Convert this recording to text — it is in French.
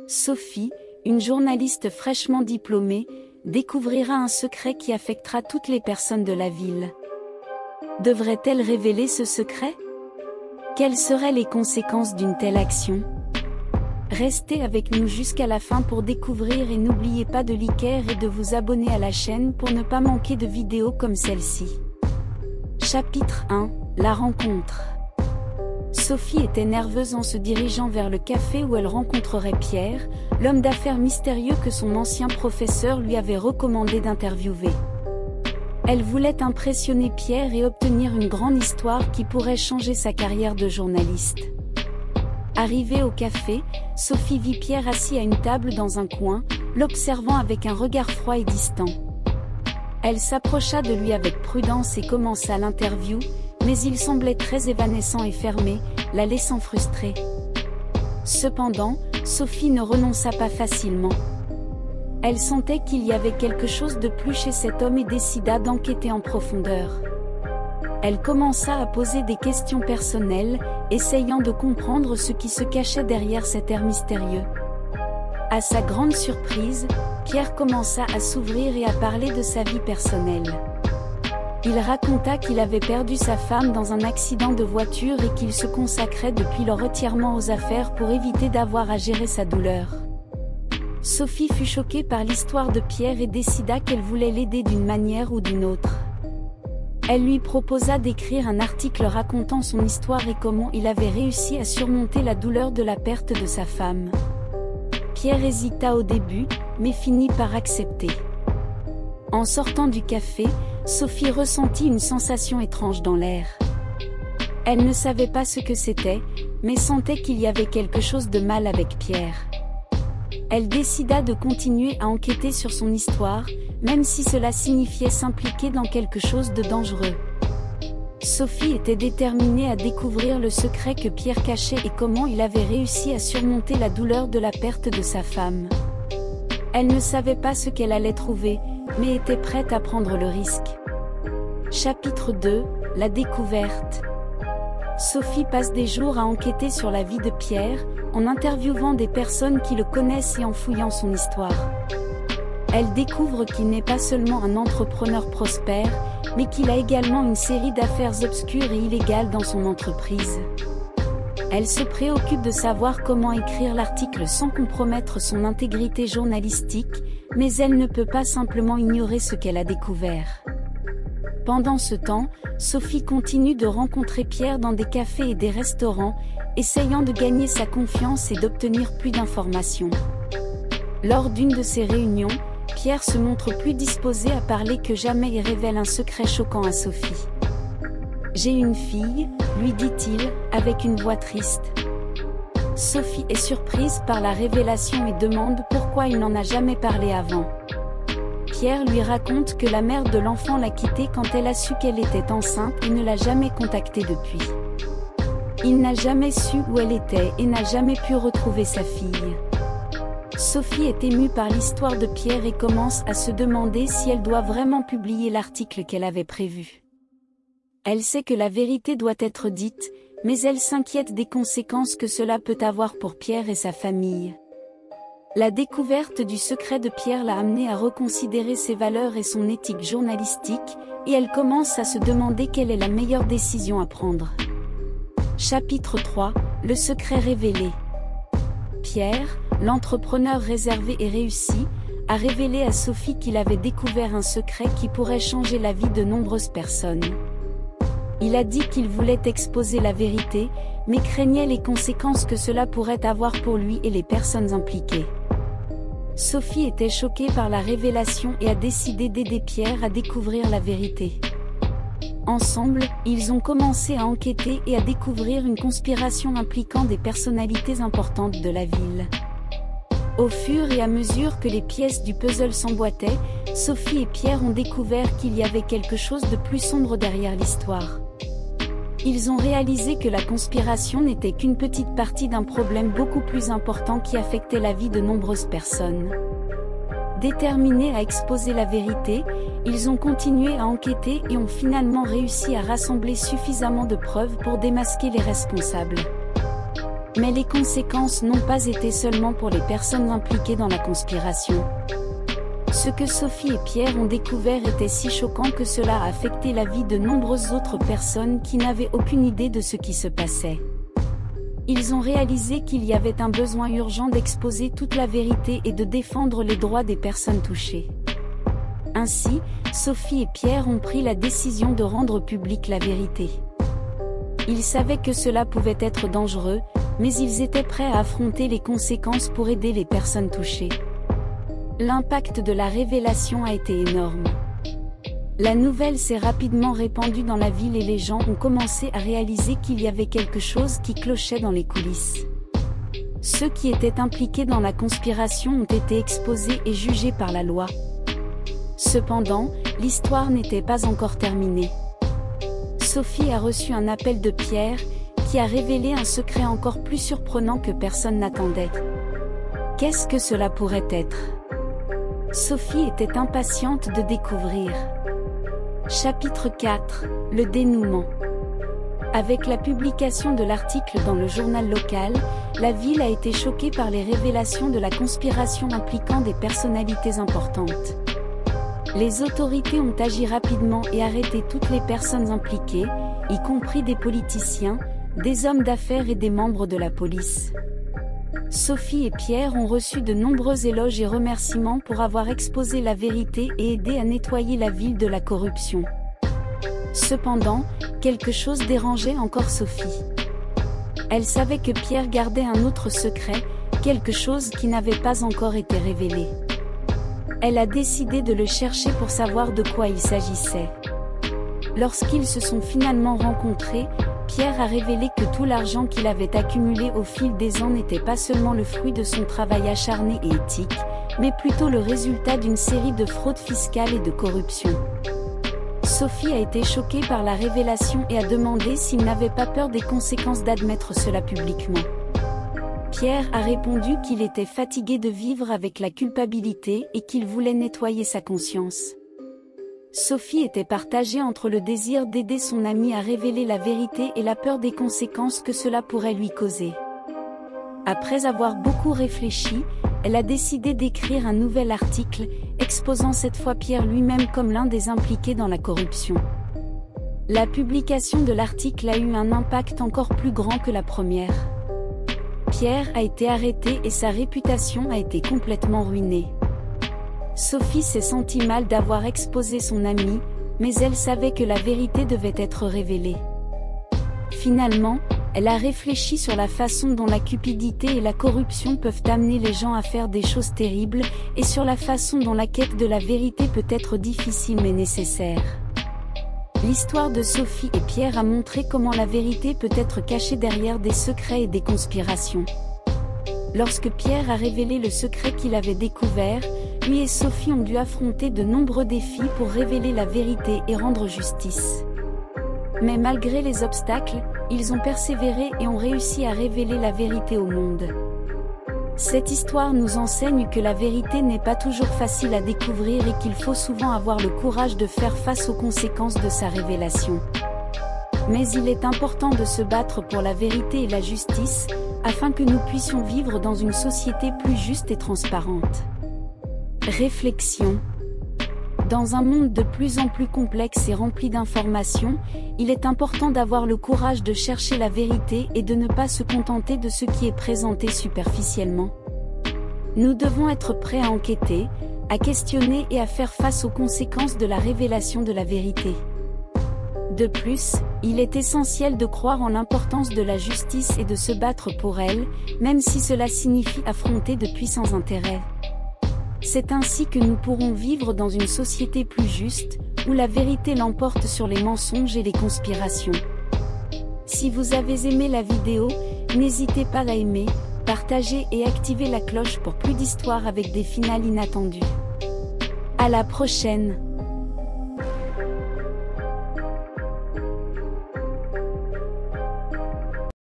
Sophie, une journaliste fraîchement diplômée, découvrira un secret qui affectera toutes les personnes de la ville. Devrait-elle révéler ce secret? Quelles seraient les conséquences d'une telle action? Restez avec nous jusqu'à la fin pour découvrir et n'oubliez pas de liker et de vous abonner à la chaîne pour ne pas manquer de vidéos comme celle-ci. Chapitre 1, la rencontre. Sophie était nerveuse en se dirigeant vers le café où elle rencontrerait Pierre, l'homme d'affaires mystérieux que son ancien professeur lui avait recommandé d'interviewer. Elle voulait impressionner Pierre et obtenir une grande histoire qui pourrait changer sa carrière de journaliste. Arrivée au café, Sophie vit Pierre assis à une table dans un coin, l'observant avec un regard froid et distant. Elle s'approcha de lui avec prudence et commença l'interview, mais il semblait très évanescent et fermé, la laissant frustrée. Cependant, Sophie ne renonça pas facilement. Elle sentait qu'il y avait quelque chose de plus chez cet homme et décida d'enquêter en profondeur. Elle commença à poser des questions personnelles, essayant de comprendre ce qui se cachait derrière cet air mystérieux. À sa grande surprise, Pierre commença à s'ouvrir et à parler de sa vie personnelle. Il raconta qu'il avait perdu sa femme dans un accident de voiture et qu'il se consacrait depuis leur retirement aux affaires pour éviter d'avoir à gérer sa douleur. Sophie fut choquée par l'histoire de Pierre et décida qu'elle voulait l'aider d'une manière ou d'une autre. Elle lui proposa d'écrire un article racontant son histoire et comment il avait réussi à surmonter la douleur de la perte de sa femme. Pierre hésita au début, mais finit par accepter. En sortant du café, Sophie ressentit une sensation étrange dans l'air. Elle ne savait pas ce que c'était, mais sentait qu'il y avait quelque chose de mal avec Pierre. Elle décida de continuer à enquêter sur son histoire, même si cela signifiait s'impliquer dans quelque chose de dangereux. Sophie était déterminée à découvrir le secret que Pierre cachait et comment il avait réussi à surmonter la douleur de la perte de sa femme. Elle ne savait pas ce qu'elle allait trouver, mais était prête à prendre le risque. Chapitre 2, la découverte. Sophie passe des jours à enquêter sur la vie de Pierre, en interviewant des personnes qui le connaissent et en fouillant son histoire. Elle découvre qu'il n'est pas seulement un entrepreneur prospère, mais qu'il a également une série d'affaires obscures et illégales dans son entreprise. Elle se préoccupe de savoir comment écrire l'article sans compromettre son intégrité journalistique, mais elle ne peut pas simplement ignorer ce qu'elle a découvert. Pendant ce temps, Sophie continue de rencontrer Pierre dans des cafés et des restaurants, essayant de gagner sa confiance et d'obtenir plus d'informations. Lors d'une de ces réunions, Pierre se montre plus disposé à parler que jamais et révèle un secret choquant à Sophie. « J'ai une fille », lui dit-il, avec une voix triste. Sophie est surprise par la révélation et demande pourquoi il n'en a jamais parlé avant. Pierre lui raconte que la mère de l'enfant l'a quitté quand elle a su qu'elle était enceinte et ne l'a jamais contactée depuis. Il n'a jamais su où elle était et n'a jamais pu retrouver sa fille. Sophie est émue par l'histoire de Pierre et commence à se demander si elle doit vraiment publier l'article qu'elle avait prévu. Elle sait que la vérité doit être dite, mais elle s'inquiète des conséquences que cela peut avoir pour Pierre et sa famille. La découverte du secret de Pierre l'a amenée à reconsidérer ses valeurs et son éthique journalistique, et elle commence à se demander quelle est la meilleure décision à prendre. Chapitre 3, le secret révélé. Pierre, l'entrepreneur réservé et réussi, a révélé à Sophie qu'il avait découvert un secret qui pourrait changer la vie de nombreuses personnes. Il a dit qu'il voulait exposer la vérité, mais craignait les conséquences que cela pourrait avoir pour lui et les personnes impliquées. Sophie était choquée par la révélation et a décidé d'aider Pierre à découvrir la vérité. Ensemble, ils ont commencé à enquêter et à découvrir une conspiration impliquant des personnalités importantes de la ville. Au fur et à mesure que les pièces du puzzle s'emboîtaient, Sophie et Pierre ont découvert qu'il y avait quelque chose de plus sombre derrière l'histoire. Ils ont réalisé que la conspiration n'était qu'une petite partie d'un problème beaucoup plus important qui affectait la vie de nombreuses personnes. Déterminés à exposer la vérité, ils ont continué à enquêter et ont finalement réussi à rassembler suffisamment de preuves pour démasquer les responsables. Mais les conséquences n'ont pas été seulement pour les personnes impliquées dans la conspiration. Ce que Sophie et Pierre ont découvert était si choquant que cela a affecté la vie de nombreuses autres personnes qui n'avaient aucune idée de ce qui se passait. Ils ont réalisé qu'il y avait un besoin urgent d'exposer toute la vérité et de défendre les droits des personnes touchées. Ainsi, Sophie et Pierre ont pris la décision de rendre publique la vérité. Ils savaient que cela pouvait être dangereux, mais ils étaient prêts à affronter les conséquences pour aider les personnes touchées. L'impact de la révélation a été énorme. La nouvelle s'est rapidement répandue dans la ville et les gens ont commencé à réaliser qu'il y avait quelque chose qui clochait dans les coulisses. Ceux qui étaient impliqués dans la conspiration ont été exposés et jugés par la loi. Cependant, l'histoire n'était pas encore terminée. Sophie a reçu un appel de Pierre, qui a révélé un secret encore plus surprenant que personne n'attendait. Qu'est-ce que cela pourrait être ? Sophie était impatiente de découvrir. Chapitre 4 – Le dénouement. Avec la publication de l'article dans le journal local, la ville a été choquée par les révélations de la conspiration impliquant des personnalités importantes. Les autorités ont agi rapidement et arrêté toutes les personnes impliquées, y compris des politiciens, des hommes d'affaires et des membres de la police. Sophie et Pierre ont reçu de nombreux éloges et remerciements pour avoir exposé la vérité et aidé à nettoyer la ville de la corruption. Cependant, quelque chose dérangeait encore Sophie. Elle savait que Pierre gardait un autre secret, quelque chose qui n'avait pas encore été révélé. Elle a décidé de le chercher pour savoir de quoi il s'agissait. Lorsqu'ils se sont finalement rencontrés, Pierre a révélé que tout l'argent qu'il avait accumulé au fil des ans n'était pas seulement le fruit de son travail acharné et éthique, mais plutôt le résultat d'une série de fraudes fiscales et de corruption. Sophie a été choquée par la révélation et a demandé s'il n'avait pas peur des conséquences d'admettre cela publiquement. Pierre a répondu qu'il était fatigué de vivre avec la culpabilité et qu'il voulait nettoyer sa conscience. Sophie était partagée entre le désir d'aider son ami à révéler la vérité et la peur des conséquences que cela pourrait lui causer. Après avoir beaucoup réfléchi, elle a décidé d'écrire un nouvel article, exposant cette fois Pierre lui-même comme l'un des impliqués dans la corruption. La publication de l'article a eu un impact encore plus grand que la première. Pierre a été arrêté et sa réputation a été complètement ruinée. Sophie s'est sentie mal d'avoir exposé son ami, mais elle savait que la vérité devait être révélée. Finalement, elle a réfléchi sur la façon dont la cupidité et la corruption peuvent amener les gens à faire des choses terribles, et sur la façon dont la quête de la vérité peut être difficile mais nécessaire. L'histoire de Sophie et Pierre a montré comment la vérité peut être cachée derrière des secrets et des conspirations. Lorsque Pierre a révélé le secret qu'il avait découvert, lui et Sophie ont dû affronter de nombreux défis pour révéler la vérité et rendre justice. Mais malgré les obstacles, ils ont persévéré et ont réussi à révéler la vérité au monde. Cette histoire nous enseigne que la vérité n'est pas toujours facile à découvrir et qu'il faut souvent avoir le courage de faire face aux conséquences de sa révélation. Mais il est important de se battre pour la vérité et la justice, afin que nous puissions vivre dans une société plus juste et transparente. Réflexion. Dans un monde de plus en plus complexe et rempli d'informations, il est important d'avoir le courage de chercher la vérité et de ne pas se contenter de ce qui est présenté superficiellement. Nous devons être prêts à enquêter, à questionner et à faire face aux conséquences de la révélation de la vérité. De plus, il est essentiel de croire en l'importance de la justice et de se battre pour elle, même si cela signifie affronter de puissants intérêts. C'est ainsi que nous pourrons vivre dans une société plus juste, où la vérité l'emporte sur les mensonges et les conspirations. Si vous avez aimé la vidéo, n'hésitez pas à aimer, partager et activer la cloche pour plus d'histoires avec des finales inattendues. À la prochaine!